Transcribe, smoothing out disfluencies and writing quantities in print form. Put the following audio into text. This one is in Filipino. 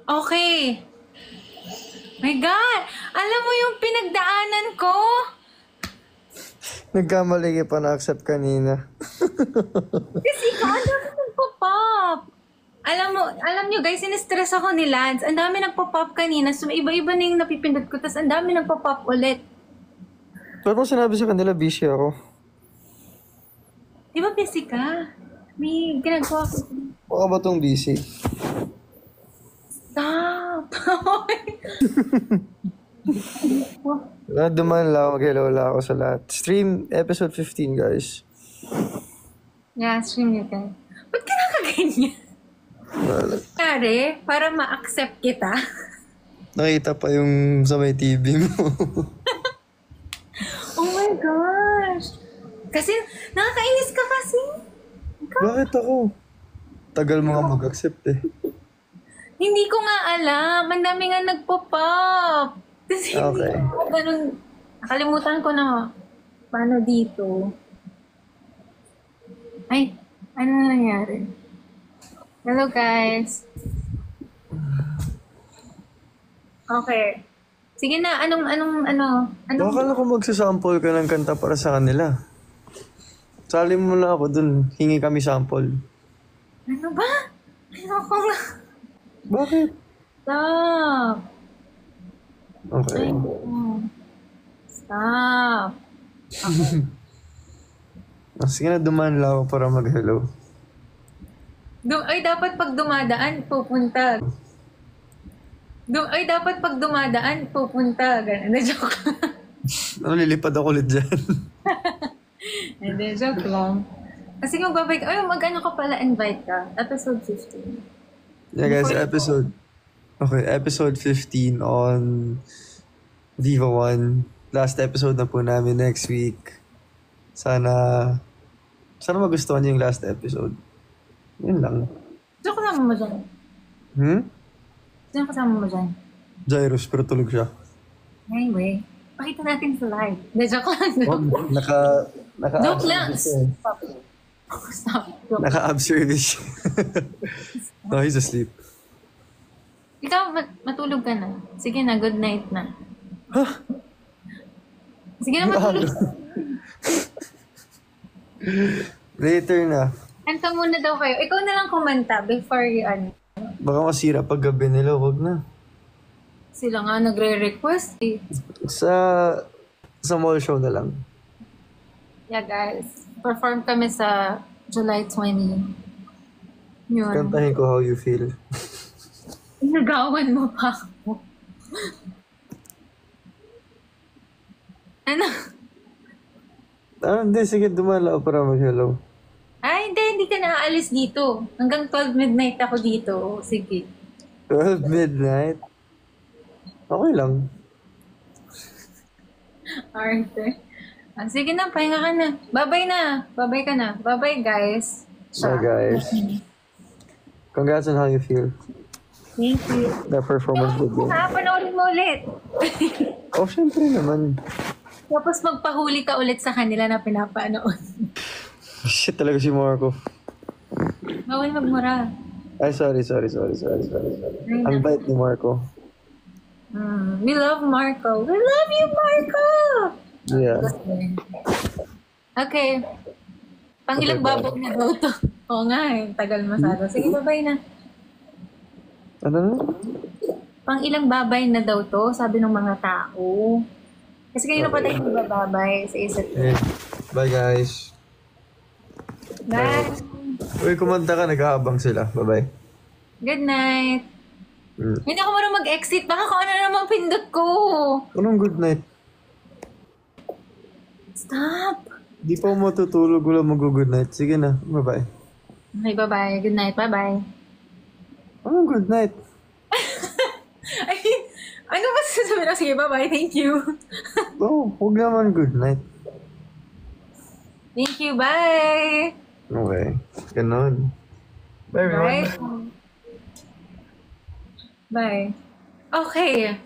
Okay. My God! Alam mo yung pinagdaanan ko? Nagkamali ka pa na-accept kanina. Kasi ikaw, ang dami nagpo-pop. Alam nyo guys, sinistress ako ni Lance. Ang dami nagpo-pop kanina. So, iba-iba na yung napipindot ko. Tapos, ang dami nagpo-pop ulit. Pero kung sinabi sa kanila, busy ako. Di ba busy ka? May ginagawa ko. Baka ba tong busy? Stop! Dumaan lang ako, mag-hello lang ako sa lahat. Stream episode 15, guys. Yeah, stream you guys. Ba't ka nakaganyan? Kare, para ma-accept kita. Nakita pa yung sa may TV mo. Oh my gosh! Kasi, nakakainis ka kasi. Bakit ako? Tagal mo nga mag-accept eh. Hindi ko nga alam. Ang dami nga nagpo-pop. Kasi Okay. hindi ko ganun. Nakalimutan ko na paano dito. Ay, ano na nangyari? Hello guys. Okay. Sige na, Baka ko magsasample ka ng kanta para sa kanila. Sali mo na ako dun. Hingi kami sample. ano ba? Ayoko nga. Bakit? Stop. Okay. Stop. Sige na, dumaan lang ako para mag-hello. Ay, dapat pag dumadaan, pupunta. Ay, dapat pag dumadaan, pupunta. Ganun. Na-joke lang. Lilipad ako ulit dyan. Hindi, joke lang. Kasi magbabay ka. Ay, mag-ano ka pala, invite ka. Episode 15. Yeah guys, episode 15 on Viva 1. Last episode na po namin next week. Sana magustuhan niyo yung last episode. Yun lang. Sino kasama mo dyan? Sino kasama mo dyan? Jairus, pero tulog siya. Anyway, pakita natin sa live. Hindi, joke lang. Naka Joke lang. Stop. Stop. Joke. Naka-ab service siya. No, he's asleep. Ikaw, matulog ka na. Sige na, good night na. Sige na, matulog. Later na. Kanta muna daw kayo. Ikaw na lang kumanta before you, Baka masira pag gabi nila, wag na. Sila nga nagre-request eh. Sa mall show na lang. Yeah, guys. Perform kami sa July 20. Yun. Kantahin ko How You Feel. Nagawan mo pa ako. Ano? Hindi, sige, dumala ako para mag-hello. Ay, hindi ka na aalis dito. Hanggang 12 midnight ako dito. Sige. 12 midnight? Okay lang. Arte. Sige na, pahinga ka na. Bye-bye na. Bye-bye ka na. Bye-bye, guys. Bye, guys. Congrats on How You Feel. Thank you. The performance video. Panoorin mo ulit. Oh, syempre naman. Tapos magpahuli ka ulit sa kanila na pinapanood. Shit talaga si Marco. Bawal magmura. Ay, sorry. Ang bait ni Marco. We love Marco. We love you, Marco! Yeah. Okay. Pang ilang babog na daw to. Oo nga eh. Tagal masyado. Sige, bye-bye na. Ano na? Pang ilang babay na daw to, sabi ng mga tao. Kasi kanina pa tayo nagbababay sa isip. Eh, bye, guys. Bye! Uy, kumanta ka, nag-aabang sila. Bye-bye. Good night! Hindi ako marunong mag-exit. Baka kung ano namang pindot ko. Anong good night? Stop! Di pa ako matutulog, wala mag-good night. Sige na, bye-bye. Okay, bye-bye. Good night. Bye-bye. Anong good night? Ay, ano ba sasabihin ako? Sige, bye-bye. Thank you. Huwag naman good night. Thank you. Bye! Okay, ganon. Bye, everyone. Bye. Bye. Okay.